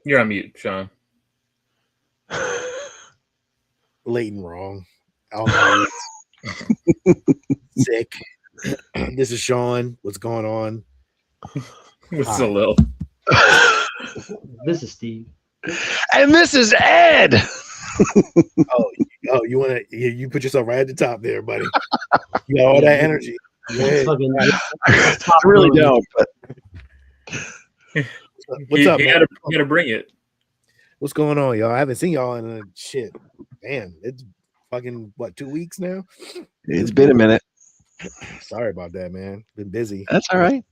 You're on mute, Sean. Blatant wrong. I'm sick. This is Sean. What's going on? What's a little? This is Steve. And this is Ed. You want to? You put yourself right at the top there, buddy. You got all that energy. Yeah. I really don't. But what's up, man? You gotta bring it. What's going on, y'all? I haven't seen y'all in a shit. Man, it's fucking 2 weeks now. It's been a minute. Sorry about that, man. Been busy. That's all right.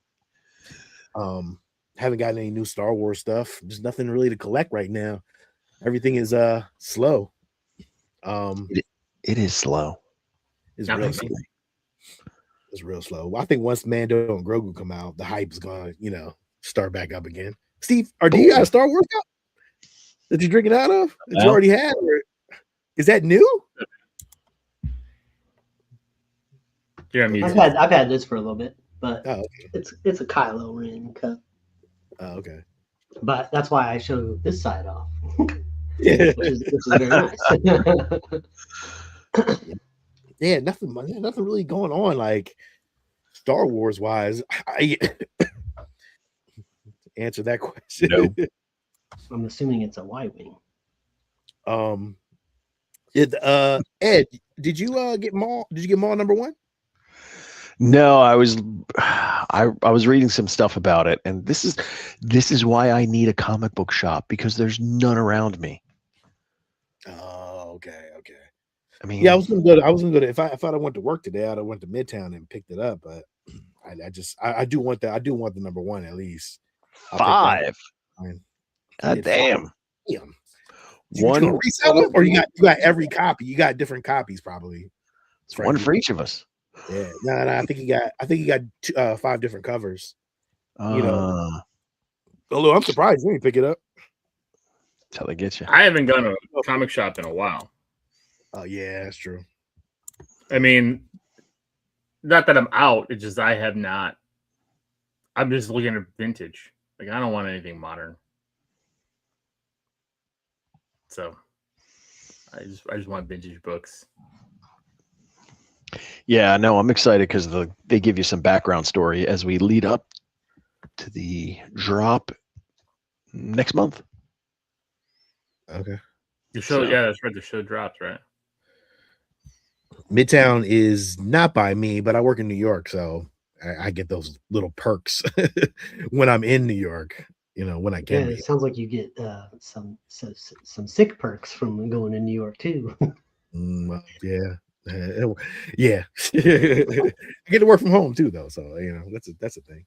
Haven't gotten any new Star Wars stuff. There's nothing really to collect right now. Everything is slow. It is slow. It's real slow. It's real slow. I think once Mando and Grogu come out, the hype's gonna, start back up again. Steve, do you got a Star Wars cup that you're drinking out of? That you already had? Or is that new? Yeah, I've had this for a little bit, but it's a Kylo Ren cup. Oh, okay. But that's why I show this side off. Yeah. which is very nice. Yeah, nothing really going on like Star Wars wise. I answer that question. Nope. I'm assuming it's a Y-wing. Ed, did you get Maul? Did you get Maul number 1? No, I was reading some stuff about it, and this is why I need a comic book shop, because there's none around me. Oh, okay. I mean, yeah, I was gonna go to if I went to work today, I'd have went to Midtown and picked it up, but I do want that. I do want the number 1 at least. 5. God damn. One resell them, or you got every copy. You got different copies, probably. It's one for each of us. Yeah, no. I think he got 5 different covers. Although I'm surprised you didn't pick it up till they get you. I haven't gone to a comic shop in a while. Oh yeah, that's true. I mean, not that I'm out. It's just I have not. I'm just looking at vintage. Like I don't want anything modern. So I just want vintage books. Yeah, no, I'm excited because they give you some background story as we lead up to the drop next month. Okay. The show, yeah, that's right. The show drops, right? Midtown is not by me, but I work in New York, so I get those little perks when I'm in New York. When I can. Yeah, it sounds like you get some sick perks from going to New York too. Yeah. Yeah. I get to work from home too, though, so that's a thing.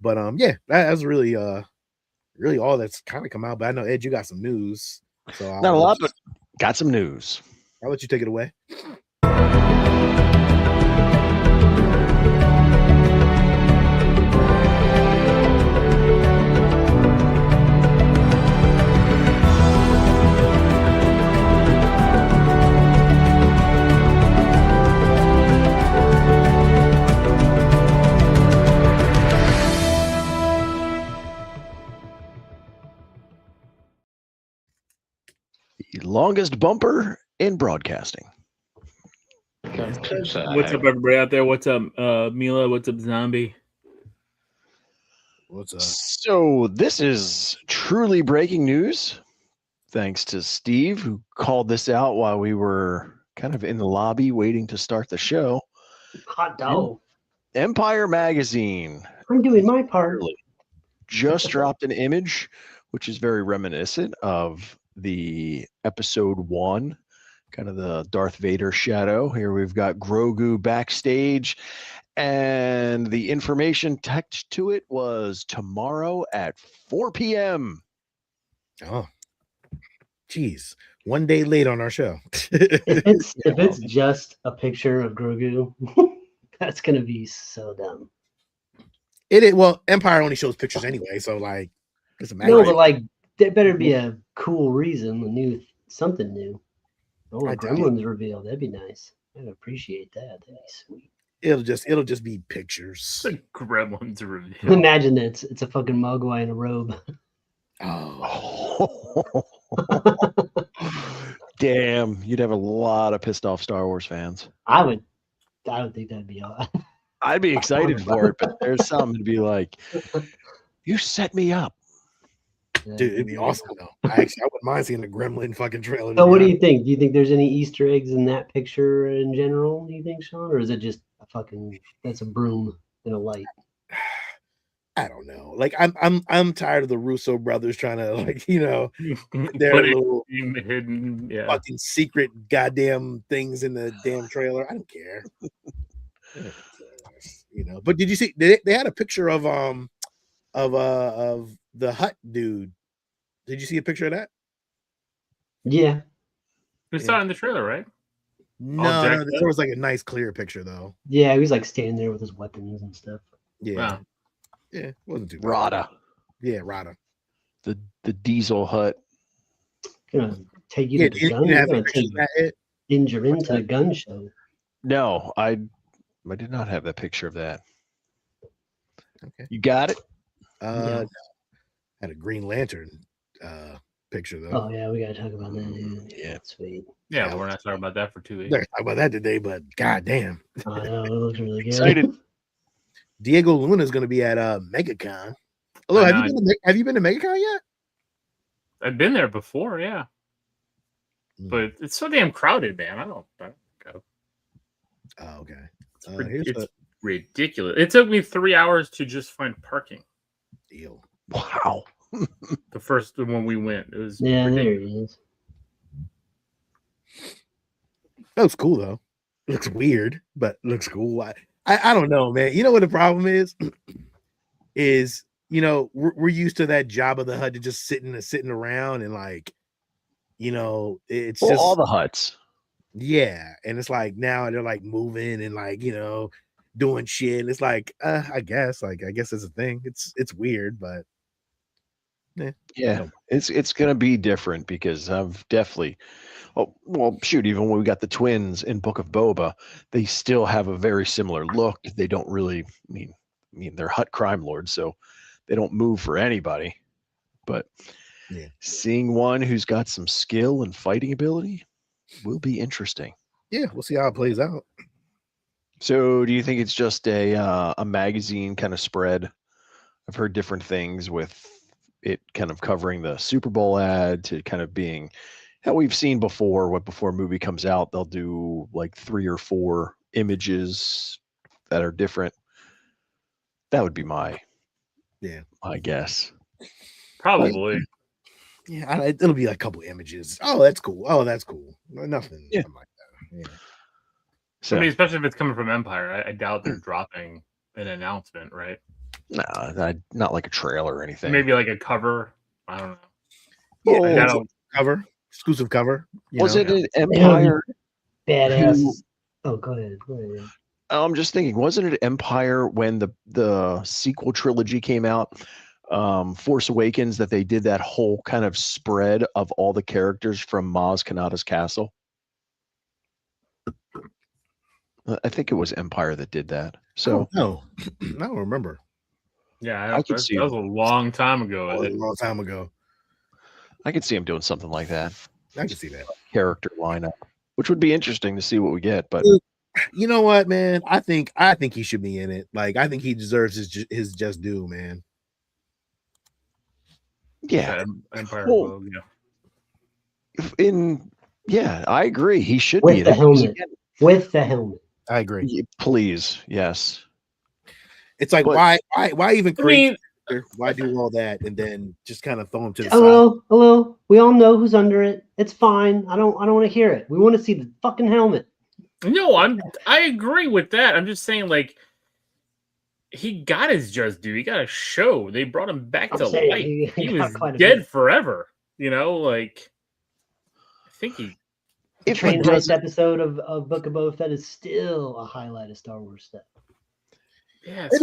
But yeah, that's really all that's kind of come out. But I know, Ed, you got some news, so not a lot, but got some news. I'll let you take it away. The longest bumper in broadcasting. What's up, everybody out there? What's up, Mila? What's up, Zombie? What's up? So this is truly breaking news. Thanks to Steve, who called this out while we were kind of in the lobby waiting to start the show. Hot dog. Empire Magazine. I'm doing my part. Just dropped an image, which is very reminiscent of the episode 1, kind of the Darth Vader shadow. Here we've got Grogu backstage, and the information text to it was tomorrow at 4 p.m. Oh, geez. One day late on our show. if it's just a picture of Grogu, that's going to be so dumb. It is. Well, Empire only shows pictures anyway, so like, doesn't matter. No, but like, there better be a cool reason, something new. Oh, a Gremlins reveal. That'd be nice. I'd appreciate that. That'd be sweet. It'll just be pictures. The Gremlins reveal. Imagine that it's a fucking Mogwai in a robe. Oh, Damn, you'd have a lot of pissed off Star Wars fans. I don't think that'd be all. I'd be excited for it, but there's some to be like, you set me up. dude, it'd be awesome though. I wouldn't mind seeing a Gremlin fucking trailer. So what do you think? Do you think there's any Easter eggs in that picture in general? Do you think, Sean, or is it just that's a broom and a light? I don't know. Like I'm tired of the Russo brothers trying to their Put it little in hidden, yeah. fucking secret goddamn things in the damn trailer. I don't care. But did you see they had a picture of the Hut dude? Did you see a picture of that? Yeah. We saw it in the trailer, right? No, there was like a nice clear picture though. Yeah, he was like standing there with his weapons and stuff. Yeah. Wow. Yeah, it wasn't too bad. Rada. Yeah, Rada. The Diesel Hut. Gonna take you to the gun. Gonna take Ginger into the gun show. No, I did not have that picture of that. Okay. You got it? Yeah. No. Had a Green Lantern picture though. Oh yeah, we gotta talk about that. Dude. Yeah. Sweet. Yeah, we're not talking about that for 2 weeks. Let's talk about that today, but goddamn. I know, it looks really good. Excited. Diego Luna is going to be at MegaCon. Hello, have you been to MegaCon yet? I've been there before, yeah. But it's so damn crowded, man. I don't go. Oh, okay. It's ridiculous. It took me 3 hours to just find parking. Deal. Wow. The one we went, it was Yeah, ridiculous. there he is. That looks cool though. It looks weird, but looks cool. I don't know, man. You know what the problem is? We're used to that Jabba the Hutt just sitting around and it's just all the huts. Yeah, and it's like now they're like moving and doing shit. And it's like I guess it's a thing. It's weird, but yeah, it's gonna be different because I've definitely. Oh, well, shoot, even when we got the twins in Book of Boba, they still have a very similar look. They don't really I mean they're Hutt crime lords, so they don't move for anybody. But seeing one who's got some skill and fighting ability will be interesting. Yeah, we'll see how it plays out. So do you think it's just a magazine kind of spread? I've heard different things with it kind of covering the Super Bowl ad to kind of being how we've seen before. Before a movie comes out, they'll do like 3 or 4 images that are different. That would be my guess. Probably. Yeah, it'll be like a couple images. Oh, that's cool. Oh, that's cool. Nothing like that. Yeah. So, I mean, especially if it's coming from Empire, I doubt they're dropping an announcement, right? No, not like a trailer or anything. Maybe like a cover. I don't know. Yeah, cover, exclusive cover. Was it an Empire? Badass. Oh, go ahead. I'm just thinking, wasn't it Empire when the sequel trilogy came out, Force Awakens, that they did that whole kind of spread of all the characters from Maz Kanata's castle? I think it was Empire that did that. So no, I don't remember. Yeah, I could see that was a long time ago. A long time ago. I could see him doing something like that. I can see that Character lineup, which would be interesting to see what we get. But you know what, man? I think he should be in it. Like, I think he deserves his just due, man. Yeah, Empire. Well, I agree. He should with be the helmet. With the helmet. I agree. Please, yes. It's like, why even create? Why do all that and then just kind of throw him to the side? Hello. We all know who's under it. It's fine. I don't want to hear it. We want to see the fucking helmet. No, I agree with that. I'm just saying, like, he got his just due. He got a show. They brought him back to life. He was dead forever. Like, I think he. Train heist episode of Book of Boba Fett is still a highlight of Star Wars stuff. Yeah, it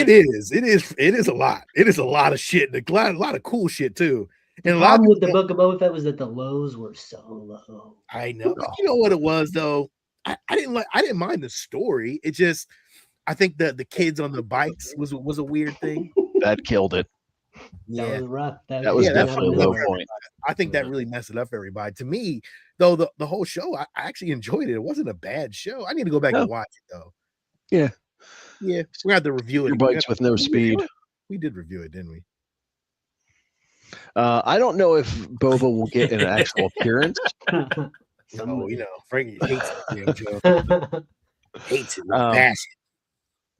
is a lot. It is a lot of shit. A lot of cool shit too. And the problem with the Book of Boba Fett was that the lows were so low. I know. You know what it was though? I didn't mind the story. It just, I think the kids on the bikes was a weird thing. That killed it. That was rough. That was definitely a low point. I think that really messed it up for everybody. To me, though, the whole show, I actually enjoyed it. It wasn't a bad show. I need to go back and watch it though. Yeah. Yeah. We have to review it. Your bikes with no speed. We did review it, didn't we? I don't know if Boba will get an actual appearance. Frankie hates it, Joe. Hates it with passion.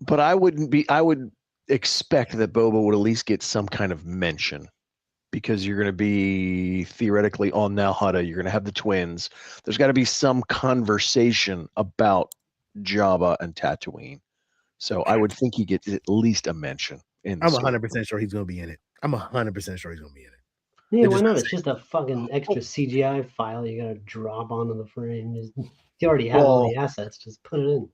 But I would expect that Boba would at least get some kind of mention, because you're going to be theoretically on Nal Hutta. You're going to have the twins. There's got to be some conversation about Jabba and Tatooine. So I would think he gets at least a mention. I'm 100% sure he's going to be in it. I'm 100% sure he's going to be in it. Yeah, why not? It's just a fucking extra CGI file you got to drop onto the frame. You already have all the assets. Just put it in.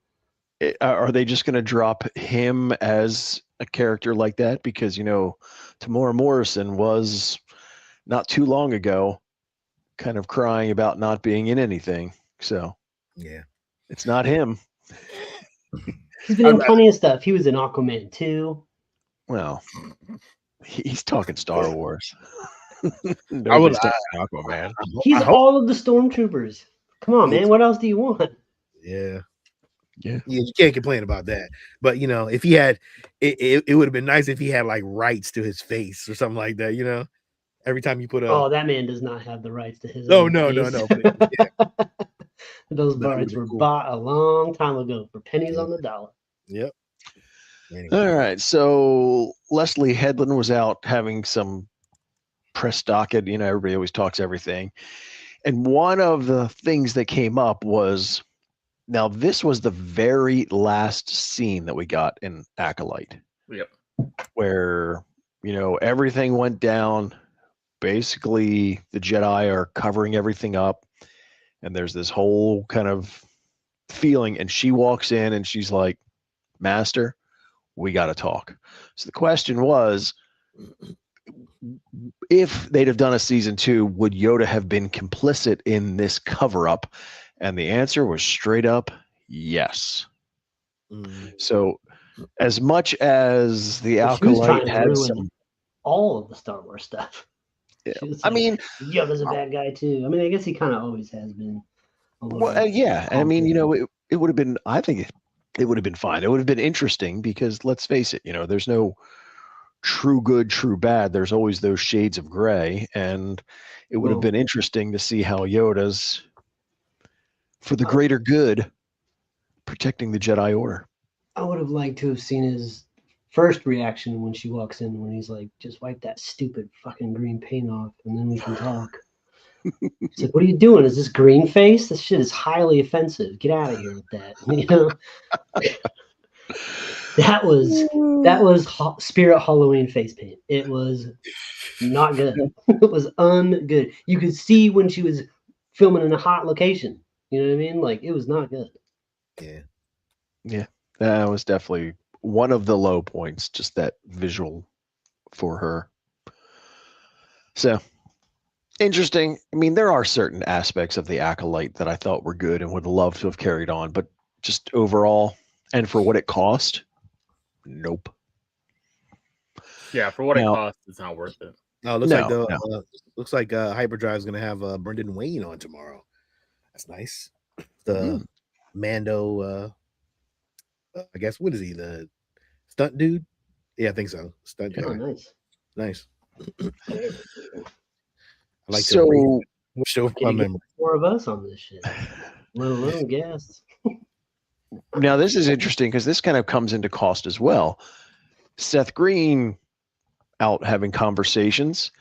Are they just going to drop him as a character like that? Because, Tamora Morrison was not too long ago kind of crying about not being in anything. So, yeah, it's not him. He's been in plenty of stuff. He was in Aquaman 2. Well, he's talking Star Wars. Aquaman. He's all of the stormtroopers. Come on, man. What else do you want? Yeah, you can't complain about that. But if he had, it would have been nice if he had like rights to his face or something like that. Every time you put that man does not have the rights to his. No. But, those rights were bought a long time ago for pennies on the dollar. Yep. Anyway. All right. So Leslie Headland was out having some press docket. Everybody always talks everything. And one of the things that came up was, now this was the very last scene that we got in Acolyte. Yep. Where, everything went down. Basically, the Jedi are covering everything up. And there's this whole kind of feeling. And she walks in and she's like, Master, we got to talk. So the question was, if they'd have done a season 2, would Yoda have been complicit in this cover-up? And the answer was straight up yes. So as much as the Acolyte had some, all of the Star Wars stuff. Yeah. Yoda's a bad guy too. I guess he kind of always has been. It would have been, I think it would have been fine. It would have been interesting because let's face it, there's no true good, true bad. There's always those shades of gray. And it would have been interesting to see how Yoda's, for the greater good, protecting the Jedi Order. I would have liked to have seen his first reaction when she walks in, when he's like, just wipe that stupid fucking green paint off and then we can talk. It's like, what are you doing? Is this green face? This shit is highly offensive. Get out of here with that. That was Spirit Halloween face paint. It was not good. It was ungood. You could see when she was filming in a hot location. You know what I mean? Like, it was not good. Yeah. That was definitely one of the low points, just that visual for her. So interesting. There are certain aspects of the Acolyte that I thought were good and would love to have carried on, but just overall, and for what it cost, nope. Yeah, for what it costs, it's not worth it. No, looks like Hyperdrive is going to have Brendan Wayne on tomorrow. That's nice. The Mando, I guess, what is he? The stunt dude? Yeah, I think so. Stunt guy. Oh, nice. I like so show my memory. More of us on this shit. Let alone guests. Now this is interesting because this kind of comes into cost as well. Seth Green out having conversations,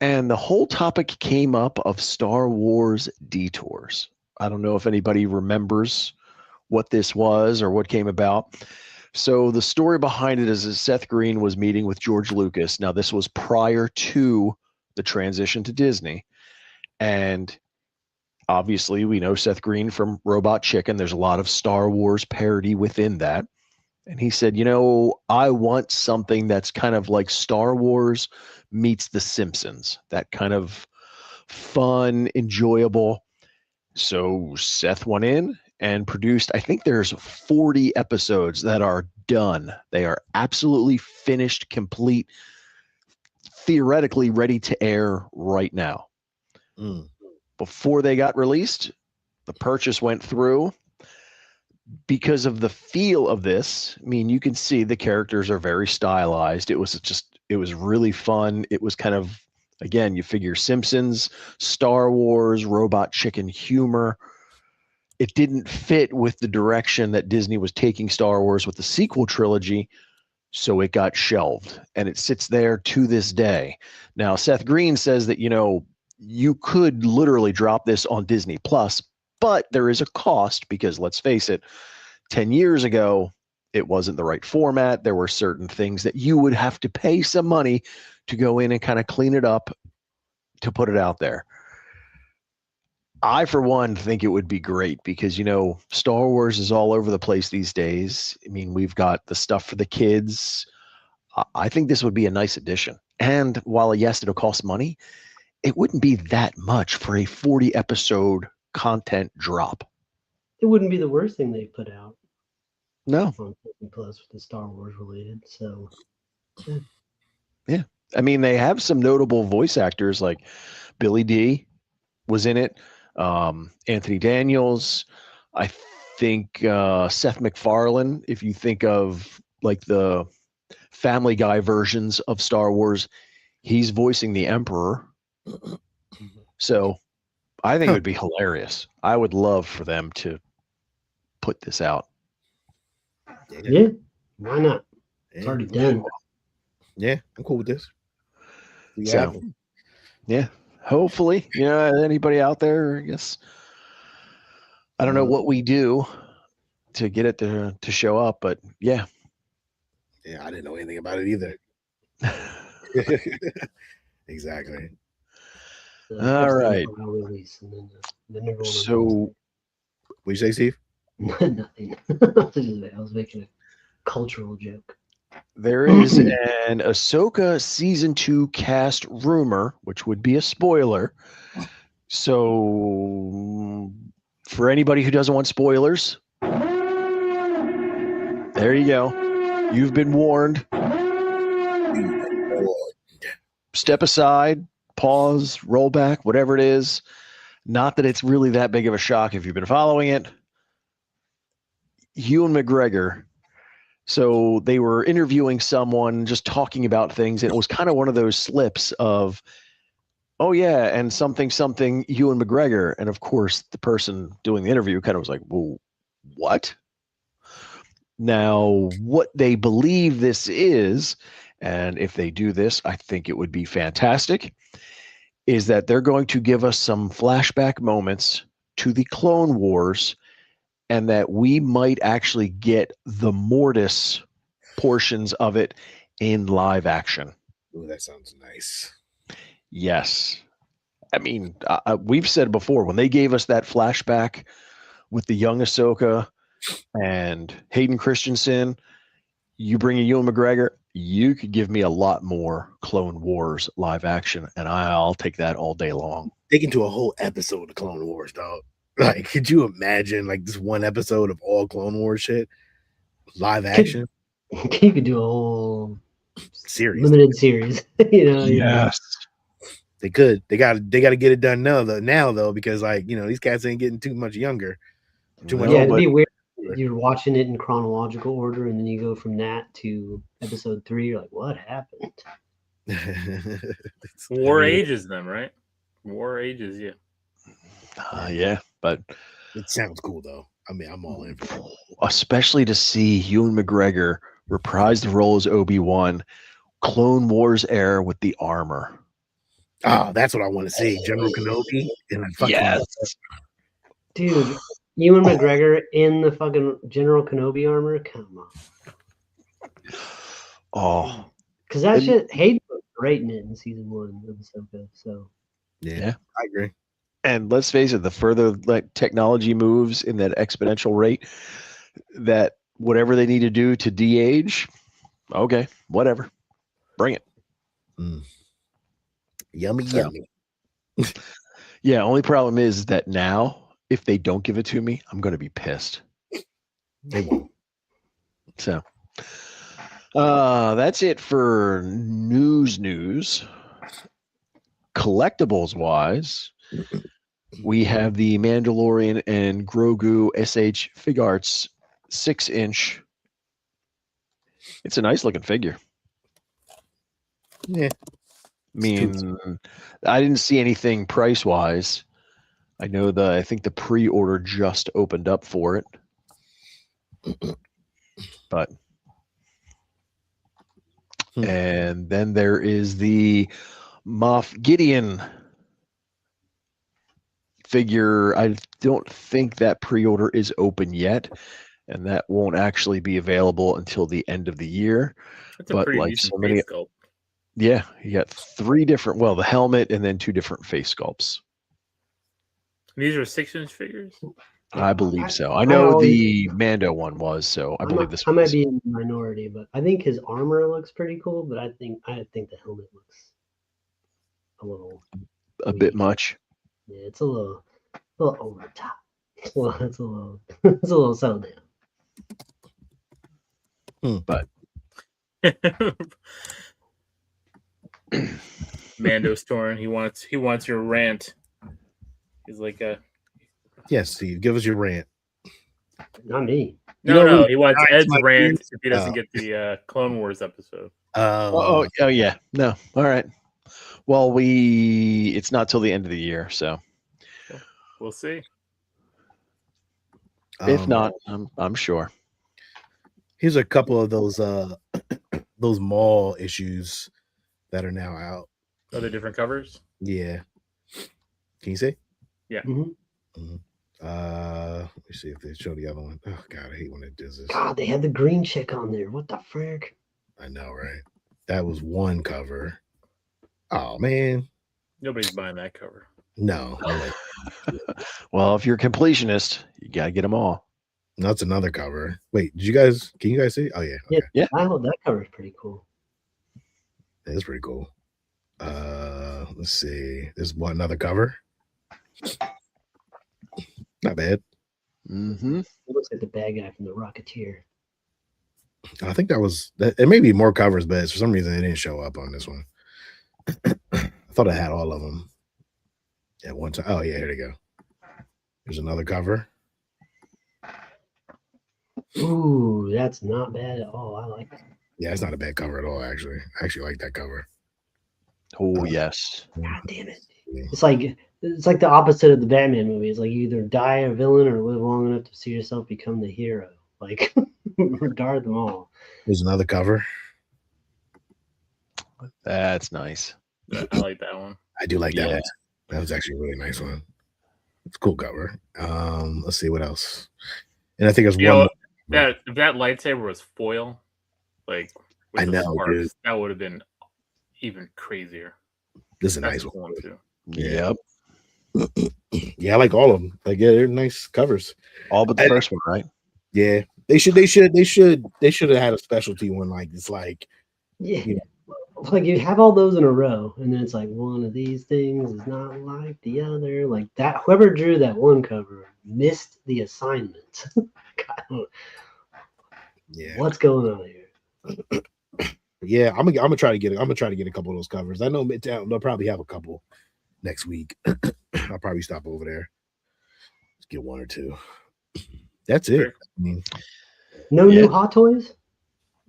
and the whole topic came up of Star Wars detours. I don't know if anybody remembers what this was or what came about. So the story behind it is that Seth Green was meeting with George Lucas. Now this was prior to the transition to Disney. And obviously we know Seth Green from Robot Chicken. There's a lot of Star Wars parody within that. And he said, I want something that's kind of like Star Wars meets The Simpsons, that kind of fun, enjoyable. So Seth went in and produced, I think there's 40 episodes that are done. They are absolutely finished, complete. theoretically ready to air right now. Before they got released, the purchase went through. Because of the feel of this, I mean, you can see the characters are very stylized. It was really fun. It was kind of, again, you figure Simpsons, Star Wars, Robot Chicken humor. It didn't fit with the direction that Disney was taking Star Wars with the sequel trilogy, so it got shelved, and it sits there to this day. Now, Seth Green says that, you could literally drop this on Disney Plus, but there is a cost because, let's face it, 10 years ago, it wasn't the right format. There were certain things that you would have to pay some money to go in and kind of clean it up to put it out there. I, for one, think it would be great because, Star Wars is all over the place these days. I mean, we've got the stuff for the kids. I think this would be a nice addition. And while, yes, it'll cost money, it wouldn't be that much for a 40-episode content drop. It wouldn't be the worst thing they put out. No. On Disney Plus with the Star Wars related. So, yeah. I mean, they have some notable voice actors like Billy Dee was in it. Anthony Daniels. I think Seth MacFarlane, if you think of like the Family Guy versions of Star Wars, he's voicing the Emperor. So I think it would be hilarious. I would love for them to put this out. Yeah, why not? It's already done. Yeah, I'm cool with this. So, yeah, hopefully, anybody out there, I guess, I don't know what we do to get it to show up, but yeah. Yeah, I didn't know anything about it either. Exactly. All right. So, what'd you say, Steve? Nothing. I was making a cultural joke. There is an Ahsoka season 2 cast rumor, which would be a spoiler. So, for anybody who doesn't want spoilers, there you go. You've been warned. Step aside, pause, roll back, whatever it is. Not that it's really that big of a shock if you've been following it. Ewan McGregor. So they were interviewing someone, just talking about things, and it was kind of one of those slips of, oh yeah, and something Ewan McGregor. And of course, the person doing the interview kind of was like, well, what? Now, what they believe this is, and if they do this, I think it would be fantastic, is that they're going to give us some flashback moments to the Clone Wars, and that we might actually get the Mortis portions of it in live action. Ooh, that sounds nice. Yes. I mean, we've said before, when they gave us that flashback with the young Ahsoka and Hayden Christensen, you bring in Ewan McGregor, you could give me a lot more Clone Wars live action, and I'll take that all day long. They can do a whole episode of Clone Wars, dog. Like, could you imagine like this one episode of all Clone Wars shit, live action? You could do a whole series, limited series. Yes, they could. They got to get it done now though, because like these cats ain't getting too much younger. Too much. Yeah, it'd be weird. You're watching it in chronological order, and then you go from that to episode 3. You're like, what happened? War ages them, right? War ages, yeah. Yeah, but it sounds cool though. I mean, I'm all in for it. Especially to see Ewan McGregor reprise the role as Obi-Wan, Clone Wars era with the armor. Oh, that's what I want to see. General Kenobi in that fucking dude. Ewan McGregor in the fucking General Kenobi armor. Come on. Oh, because that shit Hayden was great in it in season 1 of Ahsoka. So yeah, I agree. And let's face it, the further like technology moves in that exponential rate, that whatever they need to do to de-age, okay, whatever, bring it. Yummy. Yeah, only problem is that now, if they don't give it to me, I'm going to be pissed. They won't. So, That's it for news. Collectibles wise, we have the Mandalorian and Grogu SH Fig Arts 6-inch. It's a nice looking figure. Yeah. I mean, I didn't see anything price wise. I think the pre-order just opened up for it. But and then there is the Moff Gideon figure. I don't think that pre-order is open yet, and that won't actually be available until the end of the year. That's a pretty decent face sculpt. Yeah, you got 3 different. Well, the helmet and then 2 different face sculpts. These are 6-inch figures. I believe so. I know the Mando one was, so I believe this. I might be in the minority, but I think his armor looks pretty cool. But I think the helmet looks a bit much. Yeah, it's a little over the top. Well, it's a little settled down. But Mando's torn. He wants your rant. He's like yes, Steve, give us your rant. Not me. No, he wants Ed's rant if he doesn't get the Clone Wars episode. Oh yeah. No. All right. Well, it's not till the end of the year, so we'll see. If not, I'm sure. Here's a couple of those mall issues that are now out. Are there different covers? Yeah. Can you see? Yeah. Mm-hmm. Let me see if they show the other one. Oh God, I hate when it does this. God, they had the green chick on there. What the frick? I know, right? That was one cover. Oh man. Nobody's buying that cover. No. Well, if you're a completionist, you gotta get them all. That's another cover. Wait, can you guys see? Oh yeah. Okay. Yeah. That cover is pretty cool. That is pretty cool. Let's see. There's another cover. Not bad. Mm-hmm. It looks like the bad guy from the Rocketeer. I think it may be more covers, but for some reason it didn't show up on this one. I thought I had all of them at one time. Oh yeah, here they go. There's another cover. Ooh, that's not bad at all. I like it. Yeah, it's not a bad cover at all, actually. I actually like that cover. Oh yes. God damn it. It's like the opposite of the Batman movie. It's like you either die a villain or live long enough to see yourself become the hero. Like regard them all. There's another cover. That's nice. I like that one. I do like that one. That was actually a really nice one. It's a cool cover. Let's see what else. And I think there's one. If that lightsaber was foil, like I know, sparks, dude. that would have been even crazier. This is a nice one too. Yep. Yeah, I like all of them. Like, yeah, they're nice covers. All but the first one, right? Yeah, they should have had a specialty one. Like it's like, like you have all those in a row, and then it's like one of these things is not like the other. Like that, whoever drew that one cover missed the assignment. God, yeah, what's going on here? Yeah, I'm gonna try to get a couple of those covers. I know Midtown they'll probably have a couple next week. I'll probably stop over there. Let's get one or two. That's it. I mean, no new Hot Toys?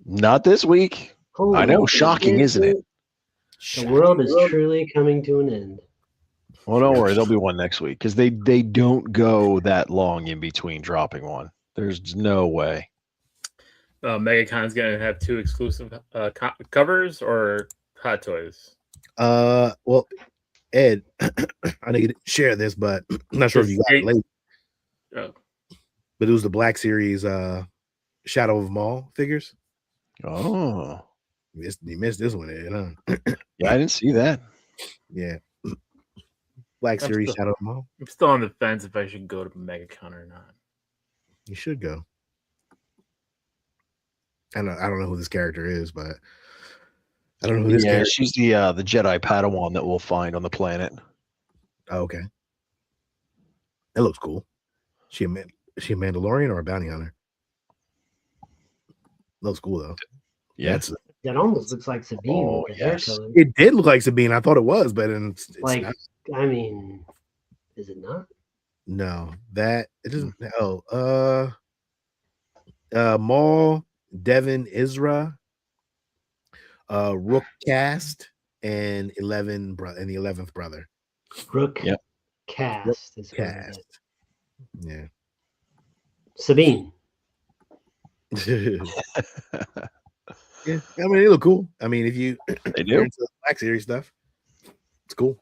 Not this week. Holy I know, shocking, isn't it? The world is truly coming to an end. Well, don't worry, there'll be one next week because they don't go that long in between dropping one. There's no way. MegaCon's gonna have 2 exclusive covers or Hot Toys. Well, Ed, I know you didn't share this, but I'm not sure if you got it late. Oh. But it was the Black Series Shadow of Maul figures. Oh. You missed this one, Ed, huh? Yeah, I didn't see that. Yeah. Black Series Shadow of Maul. I'm still on the fence if I should go to MegaCon or not. You should go. I don't know who this character is, but I don't know who this character is. She's the Jedi Padawan that we'll find on the planet. Oh, okay. That looks cool. Is she a Mandalorian or a bounty hunter? Looks cool though. Yeah. That almost looks like Sabine with the hair color. It did look like Sabine. I thought it was, but it's like, not. I mean, is it not? No, that it doesn't. Maul, Devin, Isra, Rook Cast, and the 11th brother. Rook Cast is Cast. Yeah. Sabine. Yeah, I mean, they look cool. I mean, if you they do into the Black Series stuff, it's cool.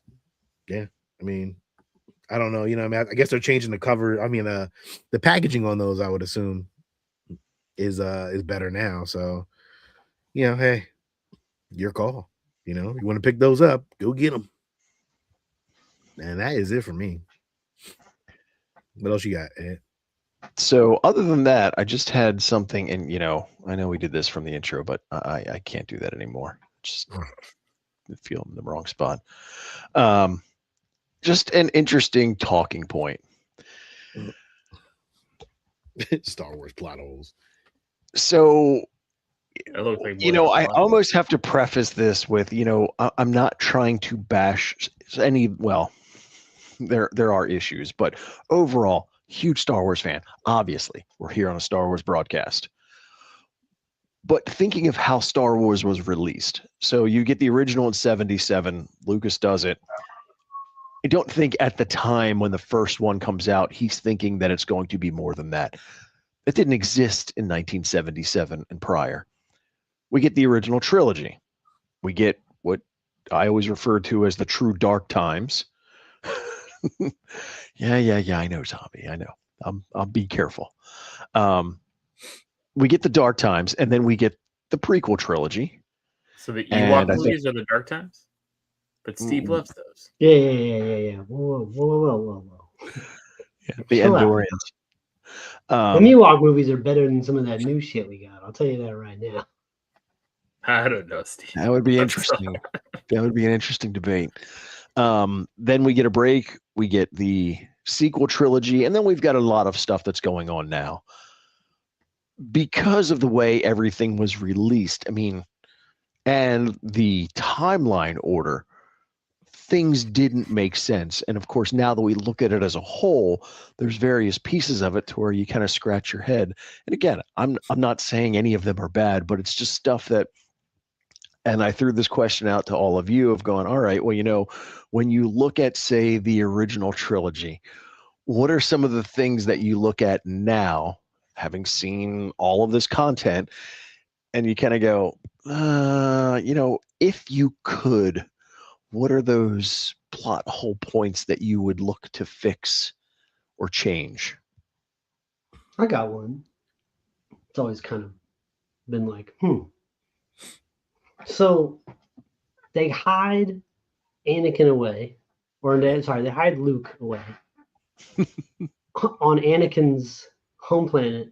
Yeah, I mean, I don't know. You know, I mean, I guess they're changing the cover. I mean, the packaging on those, I would assume, is better now. So, you know, hey, your call. You know, you want to pick those up, go get them. And that is it for me. What else you got, Ed? So other than that, I just had something, and you know, I know we did this from the intro, but I can't do that anymore. Just feel I'm in the wrong spot. Just an interesting talking point. Star Wars plot holes. So, like you know, I almost have to preface this with, you know, I'm not trying to bash any. Well, there are issues, but overall, huge Star Wars fan. Obviously, we're here on a Star Wars broadcast. But thinking of how Star Wars was released, so you get the original in '77. Lucas does it. I don't think at the time when the first one comes out, he's thinking that it's going to be more than that. It didn't exist in 1977 and prior. We get the original trilogy. We get what I always refer to as the true dark times. Yeah, I know, Zombie. I know. I'll be careful. We get the dark times, and then we get the prequel trilogy. So the Ewok movies are the dark times? But Steve loves those. Yeah. Whoa. Yeah, the Andorians. The Ewok movies are better than some of that new shit we got. I'll tell you that right now. I don't know, Steve. That would be interesting. That would be an interesting debate. Then we get a break. We get the sequel trilogy, and then we've got a lot of stuff that's going on now. Because of the way everything was released, I mean, and the timeline order, things didn't make sense. And of course, now that we look at it as a whole, there's various pieces of it to where you kind of scratch your head. And again, I'm not saying any of them are bad, but it's just stuff that, and I threw this question out to all of you of going, all right, well, you know, when you look at, say, the original trilogy, what are some of the things that you look at now, having seen all of this content, and you kind of go, you know, if you could, what are those plot hole points that you would look to fix or change? I got one. It's always kind of been like, So they hide Anakin away, they hide Luke away on Anakin's home planet,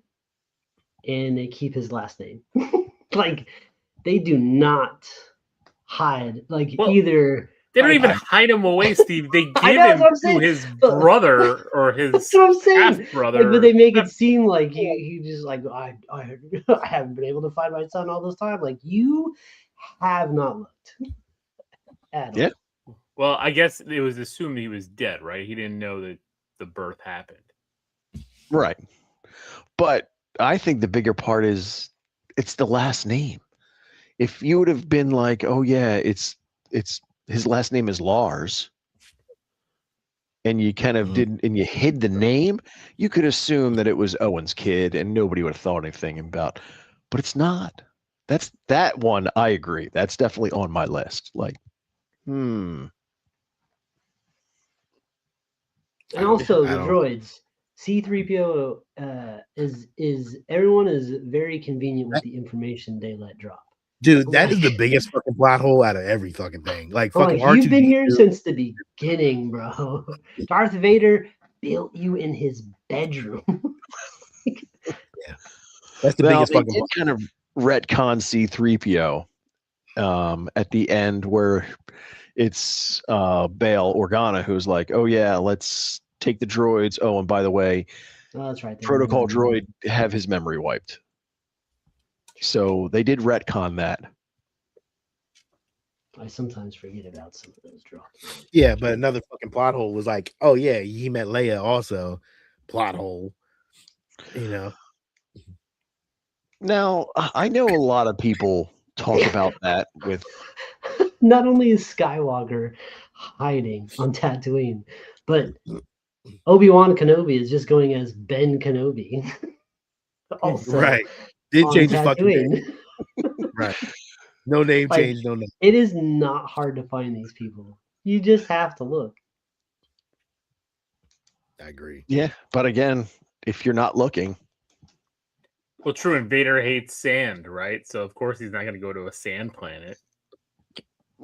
and they keep his last name. Like, they do not hide. Either they don't even hide him away, Steve. They give him to his brother or his half-brother. But they make it seem like he just like, I haven't been able to find my son all this time. Like, you have not looked at all. Well, I guess it was assumed he was dead, right? He didn't know that the birth happened. Right. But I think the bigger part is it's the last name. If you would have been like, oh yeah, it's his last name is Lars, and you kind of didn't, and you hid the name, you could assume that it was Owen's kid, and nobody would have thought anything about. But it's not. That one. I agree. That's definitely on my list. Like, And also the droids. C-3PO is everyone is very convenient with the information they let drop. Dude, that is the biggest fucking plot hole out of every fucking thing. Like, fucking R2-D2. You've been here since the beginning, bro. Darth Vader built you in his bedroom. Yeah, that's the biggest fucking. They did kind of retcon C-3PO at the end, where it's Bail Organa who's like, "Oh yeah, let's take the droids. Oh, and by the way, that's right. Protocol droid have his memory wiped." So they did retcon that. I sometimes forget about some of those drops. Yeah, but another fucking plot hole was like, oh yeah, he met Leia also. Plot hole. You know. Now, I know a lot of people talk about that with. Not only is Skywalker hiding on Tatooine, but Obi-Wan Kenobi is just going as Ben Kenobi. Also, right. Did change his fucking name. Tatooine. Right. No name Like, change, no name. It is not hard to find these people. You just have to look. I agree. Yeah, but again, if you're not looking. Well, true, and Vader hates sand, right? So of course he's not going to go to a sand planet.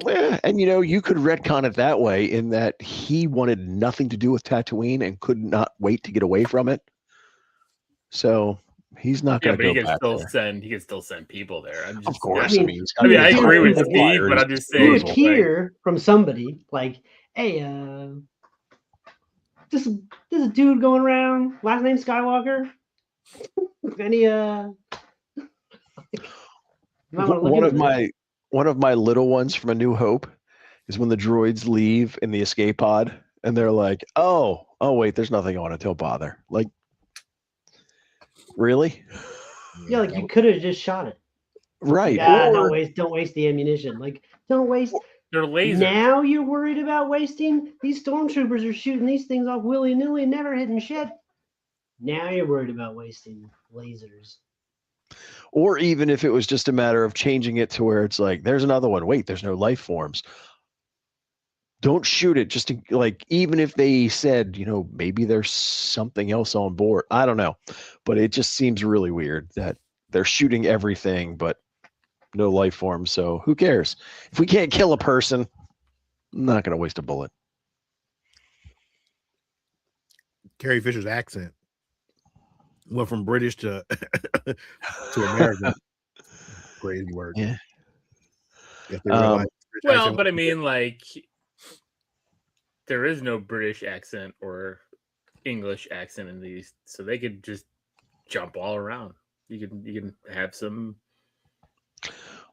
Yeah, and you could retcon it that way in that he wanted nothing to do with Tatooine and could not wait to get away from it. So he's not going to go back there. He can still send people there. Of course. I agree with Steve, but I'm just saying. You would hear from somebody like, hey, this dude going around, last name Skywalker. Any one of my little ones from A New Hope is when the droids leave in the escape pod and they're like, oh wait, there's nothing on it, don't bother. Like, really? Yeah, like you could have just shot it. Right. Yeah, don't waste the ammunition. Like, don't waste. They're lasers. Now you're worried about wasting? These stormtroopers are shooting these things off willy-nilly, never hitting shit. Now you're worried about wasting lasers. Or even if it was just a matter of changing it to where it's like, there's another one. Wait, there's no life forms. Don't shoot it. Just to, like, even if they said, maybe there's something else on board. I don't know. But it just seems really weird that they're shooting everything, but no life forms. So who cares? If we can't kill a person, I'm not going to waste a bullet. Carrie Fisher's accent went from British to American. Crazy word. Yeah. Well, but I mean, like, there is no British accent or English accent in these, so they could just jump all around. You can have some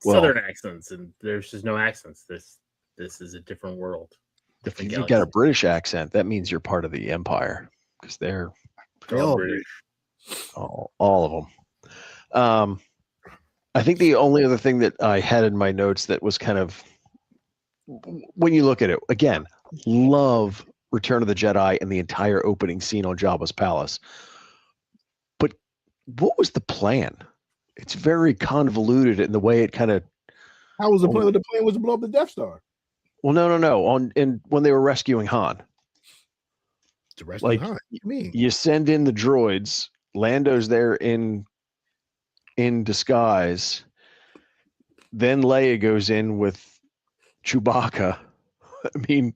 Southern accents, and there's just no accents. This is a different world. If you've got a British accent, that means you're part of the Empire because they're all British. All of them. I think the only other thing that I had in my notes that was kind of, when you look at it, again, love Return of the Jedi and the entire opening scene on Jabba's palace. But what was the plan? It's very convoluted in the way it kind of. How was the plan? The plan was to blow up the Death Star. Well, no. When they were rescuing Han. To rescue Han? What do you mean? You send in the droids. Lando's there in disguise. Then Leia goes in with Chewbacca. I mean,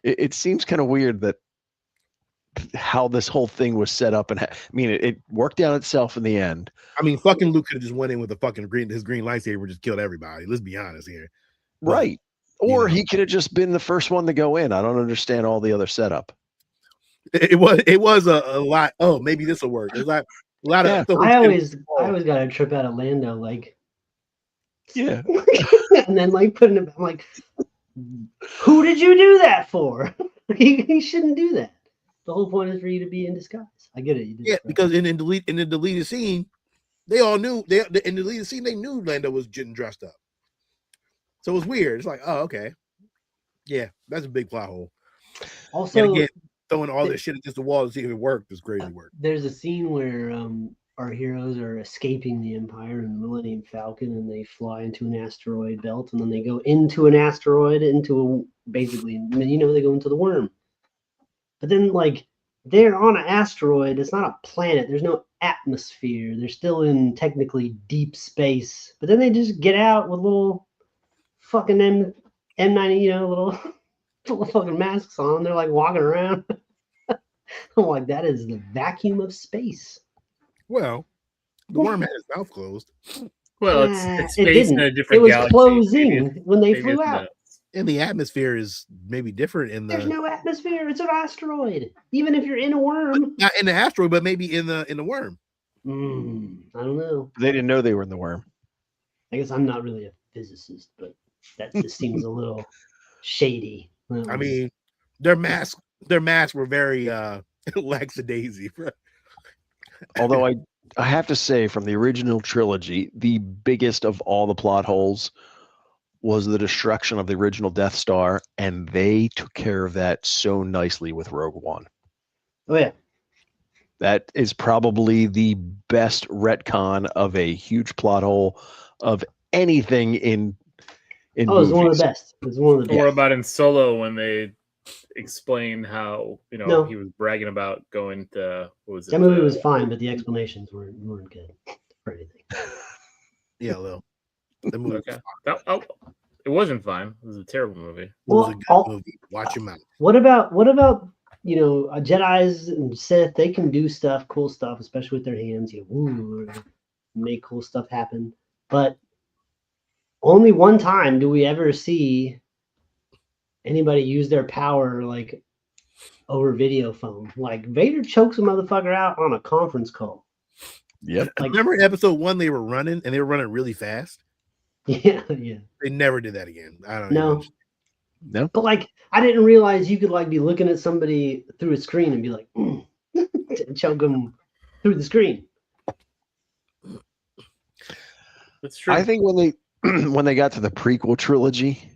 it seems kind of weird that how this whole thing was set up, and it worked out itself in the end. I mean, fucking Luke could have just went in with his green lightsaber and just killed everybody. Let's be honest here. Right. Or he could have just been the first one to go in. I don't understand all the other setup. It was a lot. Oh, maybe this will work. There's a lot of. I always got a trip out of Lando, like. Yeah. And then putting it. I'm like, who did you do that for? He shouldn't do that. The whole point is for you to be in disguise. I get it. Because in the deleted scene, they all knew. In the deleted scene, they knew Lando was getting dressed up. So it was weird. It's like, oh, okay, yeah, that's a big plot hole. Also, and again, throwing all this shit against the wall to see if it worked is crazy work. There's a scene where our heroes are escaping the Empire in the Millennium Falcon, and they fly into an asteroid belt, and then they go into an asteroid, they go into the worm. But then, they're on an asteroid. It's not a planet. There's no atmosphere. They're still in technically deep space. But then they just get out with little fucking M90, little fucking masks on. They're walking around. I'm like, that is the vacuum of space. Well, the worm had its mouth closed. Well, it's space in a different galaxy. It was closing when they flew out. And the atmosphere is maybe different There's no atmosphere. It's an asteroid. Even if you're in a worm. Not in the asteroid, but maybe in the worm. I don't know. They didn't know they were in the worm. I guess I'm not really a physicist, but that just seems a little shady. I mean, their masks were very lackadaisy. Although I have to say, from the original trilogy, the biggest of all the plot holes was the destruction of the original Death Star, and they took care of that so nicely with Rogue One. Oh yeah. That is probably the best retcon of a huge plot hole of anything in Oh, it was one of the best. It was one of the best. Or about in Solo when they explained how he was bragging about going to that movie was fine, but the explanations weren't good for anything. Yeah, Lil. The movie. Okay. It wasn't fine. It was a terrible movie. It was a good movie. Watch your mouth. What about Jedis and Sith? They can do cool stuff, especially with their hands. Make cool stuff happen. But only one time do we ever see anybody use their power like over video phone. Like Vader chokes a motherfucker out on a conference call. Yep. Like, remember in episode 1 they were running really fast? Yeah. They never did that again. I don't know. No. But like I didn't realize you could like be looking at somebody through a screen and be like choke them through the screen. That's true. I think when they got to the prequel trilogy,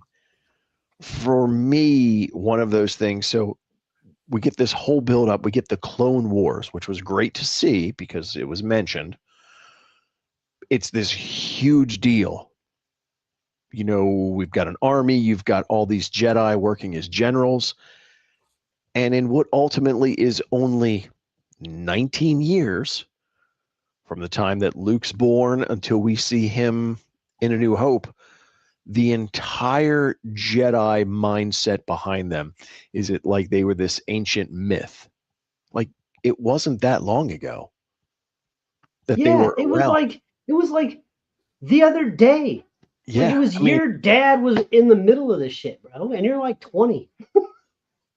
for me, one of those things, so we get this whole build up, we get the Clone Wars, which was great to see because it was mentioned. It's this huge deal. We've got an army, you've got all these Jedi working as generals, and in what ultimately is only 19 years from the time that Luke's born until we see him in A New Hope, the entire Jedi mindset behind them is it like they were this ancient myth. Like it wasn't that long ago that they were around. It was like the other day. Yeah, like it was your dad was in the middle of this shit, bro, and you're like 20.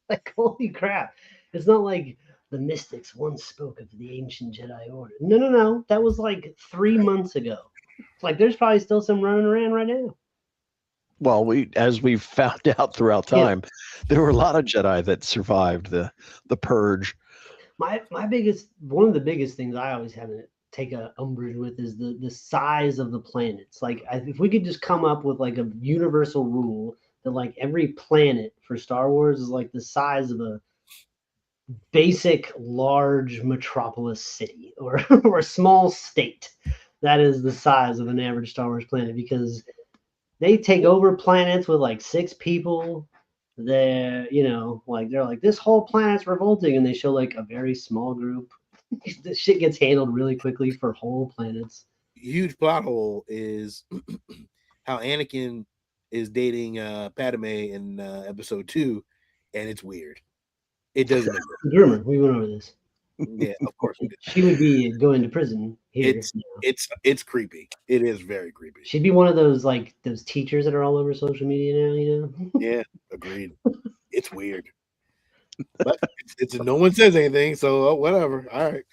Like holy crap! It's not like the mystics once spoke of the ancient Jedi Order. No. That was like 3 months ago. It's like there's probably still some running around right now. Well, as we've found out throughout time, there were a lot of Jedi that survived the purge. One of the biggest things I always have to take a umbrage with is the size of the planets. Like if we could just come up with like a universal rule that like every planet for Star Wars is like the size of a basic large metropolis city or a small state. That is the size of an average Star Wars planet because they take over planets with like 6 people. They're like this whole planet's revolting, and they show like a very small group. This shit gets handled really quickly for whole planets. Huge plot hole is how Anakin is dating Padme in episode 2, and it's weird. It doesn't make sense. Groomer, we went over this. Yeah, of course we did. She would be going to prison here. It's creepy. It is very creepy. She'd be one of those those teachers that are all over social media now, Yeah, agreed. It's weird. But it's no one says anything, so whatever. All right.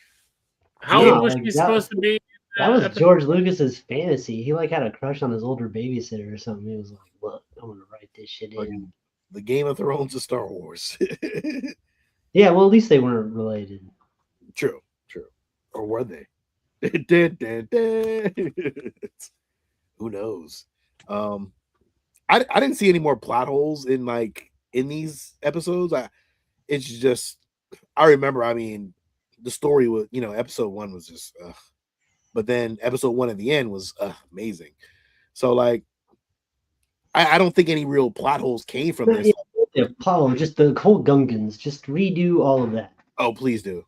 How was she supposed to be? That was George Lucas's fantasy. He had a crush on his older babysitter or something. He was like, "Look, I'm gonna write this shit in." The Game of Thrones of Star Wars. Yeah, well, at least they weren't related. True. Or were they? Who knows? I didn't see any more plot holes in these episodes. It's just I remember. I mean, the story was episode 1 was just, but then episode 1 at the end was amazing. So I don't think any real plot holes came from this. Yeah, plot hole, just the whole Gungans. Just redo all of that. Oh, please do.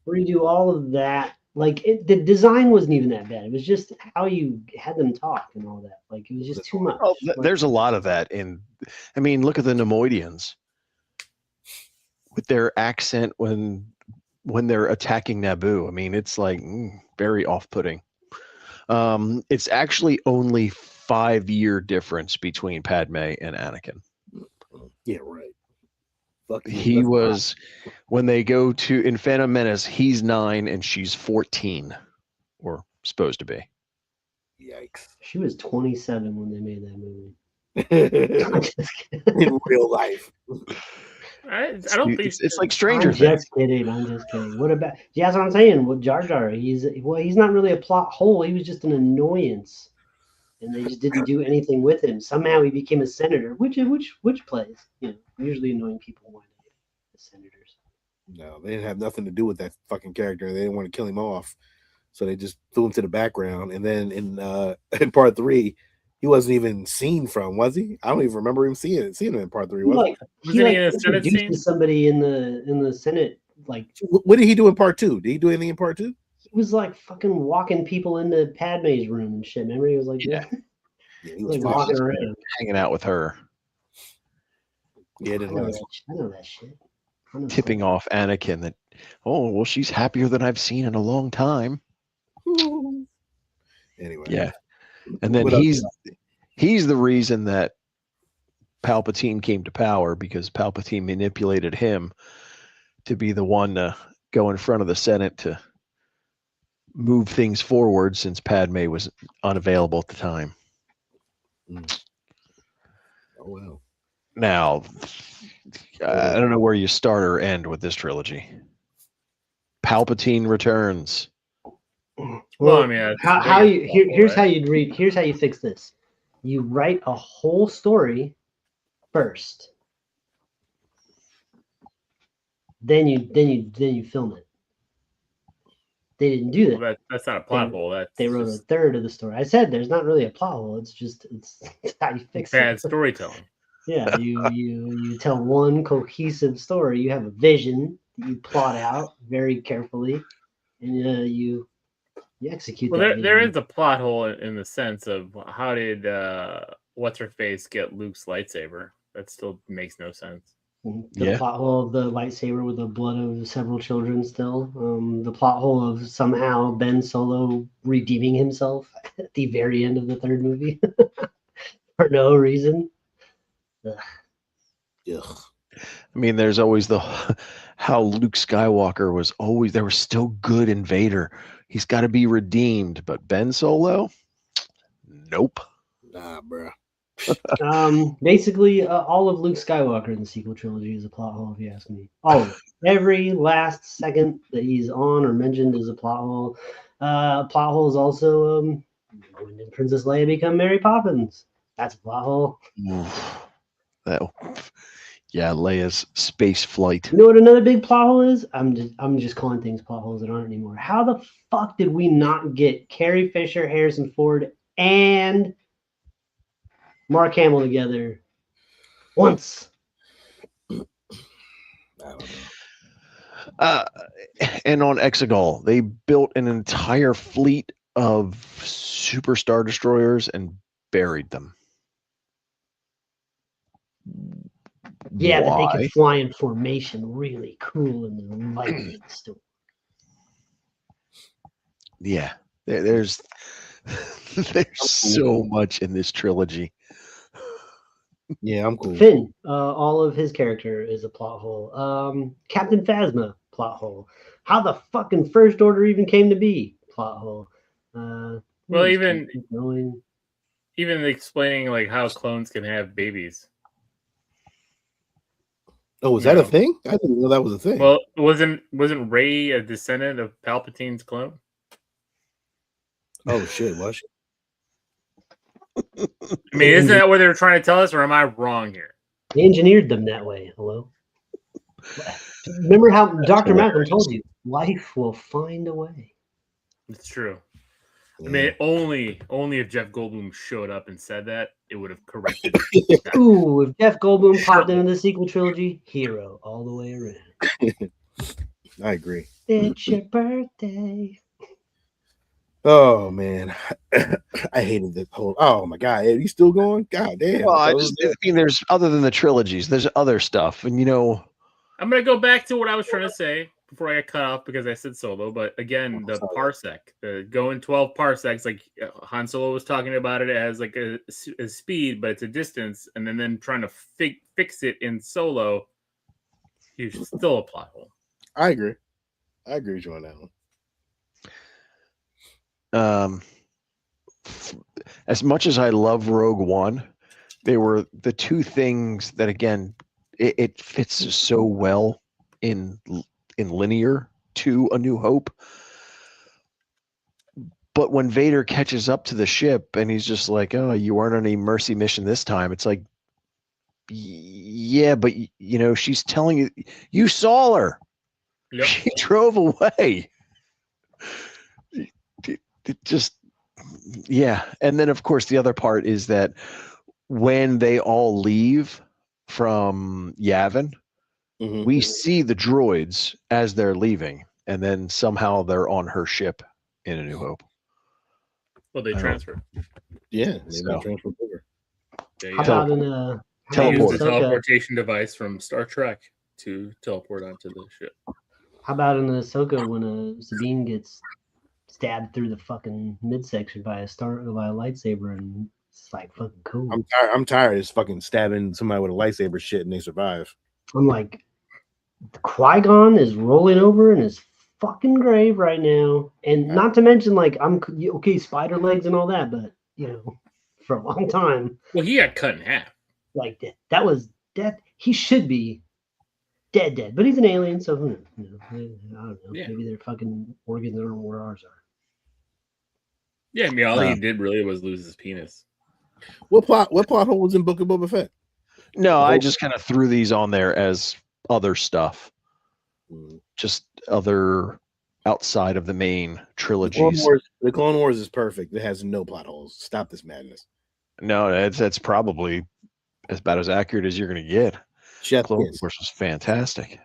Redo all of that. The design wasn't even that bad. It was just how you had them talk and all that. It was just too much. Oh, there's a lot of that look at the Nemoidians with their accent when they're attacking Naboo. I mean, it's very off-putting. It's actually only 5-year difference between Padme and Anakin. Yeah, right. He was when they go to in Phantom Menace, he's 9 and she's 14, or supposed to be. Yikes! She was 27 when they made that movie. I'm just kidding. In real life. I don't think It's like Stranger I'm Things. just kidding. I'm just kidding. What about? Yeah, that's what I'm saying. Well, Jar Jar, he's not really a plot hole. He was just an annoyance, and they just didn't do anything with him. Somehow he became a senator, which plays. You know, usually annoying people wind up as senators. No, they didn't have nothing to do with that fucking character. They didn't want to kill him off, so they just threw him to the background. And then in part 3, he wasn't even seen from, was he? I don't even remember him seeing him in part 3. Was he in a Senate scene? Introduces somebody in the Senate. Like, what did he do in part 2? Did he do anything in part 2? He was like fucking walking people into Padme's room and shit. Remember, he was like, yeah, he was like walking around, hanging out with her. Yeah, I know that shit. Tipping off Anakin that, oh, well, she's happier than I've seen in a long time. Anyway. Yeah. And then he's the reason that Palpatine came to power, because Palpatine manipulated him to be the one to go in front of the Senate to move things forward, since Padme was unavailable at the time. Oh, well. Now, I don't know where you start or end with this trilogy. Palpatine returns. Well, I mean, here's how you fix this. You write a whole story first, then you film it. They didn't do that. Well, that's not a plot hole. They wrote a third of the story. I said there's not really a plot hole. It's how you fix bad it. storytelling. Yeah, you tell one cohesive story. You have a vision that you plot out very carefully, and you execute. Well, there is a plot hole in the sense of how did what's her face get Luke's lightsaber? That still makes no sense. The plot hole of the lightsaber with the blood of several children still. The plot hole of somehow Ben Solo redeeming himself at the very end of the third movie for no reason. Ugh. I mean, there's always how Luke Skywalker was always, there was still good in Vader. He's got to be redeemed, but Ben Solo, nope. Nah, bro. Basically, all of Luke Skywalker in the sequel trilogy is a plot hole, if you ask me. All of it. Every last second that he's on or mentioned is a plot hole. Plot hole is also when did Princess Leia become Mary Poppins? That's a plot hole. Yeah, Leia's space flight. You know what another big plot hole is? I'm just calling things plot holes that aren't anymore. How the fuck did we not get Carrie Fisher, Harrison Ford, and Mark Hamill together once? I don't know. And on Exegol, they built an entire fleet of super Star Destroyers and buried them. Yeah, that they could fly in formation. Really cool in the Viking story. Yeah, there's so much in this trilogy. Yeah, I'm cool. Finn, all of his character is a plot hole. Captain Phasma, plot hole. How the fucking First Order even came to be, plot hole. Well, even explaining like how clones can have babies. Oh, was that a thing? I didn't know that was a thing. Well, wasn't Rey a descendant of Palpatine's clone? Oh shit, was she? I mean, isn't that what they were trying to tell us, or am I wrong here? They engineered them that way. Hello. Remember how Dr. Malcolm told you, life will find a way. It's true. Yeah. I mean, only if Jeff Goldblum showed up and said that, it would have corrected it. Ooh, if Jeff Goldblum popped into the sequel trilogy, hero all the way around. I agree. It's your birthday. Oh man, I hated this whole. Oh my god, are you still going? God damn. Well, I mean, there's other than the trilogies, there's other stuff, and I'm gonna go back to what I was trying to say before I got cut off because I said Solo. But again, the parsec, the going 12 parsecs, like Han Solo was talking about it as like a speed, but it's a distance, and then trying to fix it in Solo, he's still a plot hole. I agree with you on that one. as much as I love Rogue One, they were the two things that, again, it fits so well in linear to A New Hope. But when Vader catches up to the ship and he's just like, "Oh, you weren't on any mercy mission this time," it's like, yeah, but she's telling you saw her. Yep. She drove away. It just, yeah. And then, of course, the other part is that when they all leave from Yavin, we see the droids as they're leaving, and then somehow they're on her ship in A New Hope. Well, they transfer. Yeah, they transfer over. How about in a use the teleportation device from Star Trek to teleport onto the ship? How about in Ahsoka when Sabine gets stabbed through the fucking midsection by a lightsaber, and it's like fucking cool. I'm tired of fucking stabbing somebody with a lightsaber shit and they survive. I'm like, Qui-Gon is rolling over in his fucking grave right now, and not to mention, like, I'm okay, spider legs and all that, but for a long time. Well, he got cut in half. Like that was death. He should be dead, but he's an alien, so who knows? I don't know. Yeah. Maybe their fucking organs aren't where ours are. Yeah, I mean, all he did really was lose his penis. What plot hole was in Book of Boba Fett? No, I just kind of threw these on there as other stuff. Just other outside of the main trilogies. The Clone Wars is perfect. It has no plot holes. Stop this madness. No, that's probably about as accurate as you're going to get. Clone Wars was fantastic.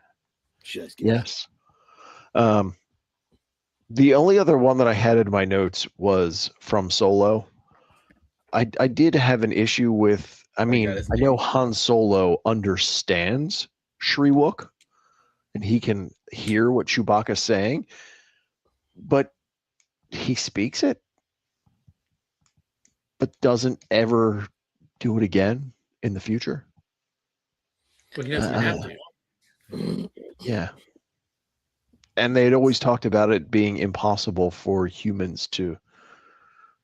Yes. The only other one that I had in my notes was from Solo. I did have an issue with, I know Han Solo understands Shriwook, and he can hear what Chewbacca's saying, but he speaks it, but doesn't ever do it again in the future. Well, he doesn't have to. Yeah. And they'd always talked about it being impossible for humans to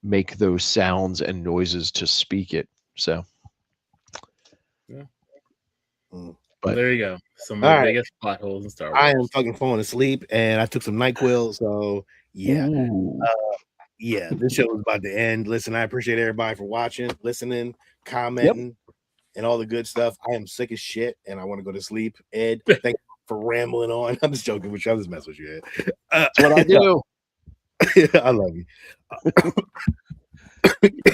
make those sounds and noises to speak it. So, yeah. But there you go. Some of the biggest plot holes in Star Wars. I am fucking falling asleep, and I took some NyQuil, so yeah. Yeah, this show is about to end. Listen, I appreciate everybody for watching, listening, commenting, and all the good stuff. I am sick as shit, and I want to go to sleep. Ed, thank you for rambling on. I'm just joking with you. I'm just messing with you, Ed. That's what I do. I love you.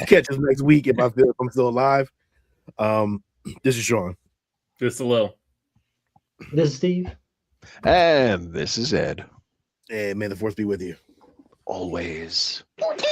Catch us next week if I'm still alive. This is Sean. This is Lil. This is Steve. And this is Ed. And may the force be with you. Always. Okay.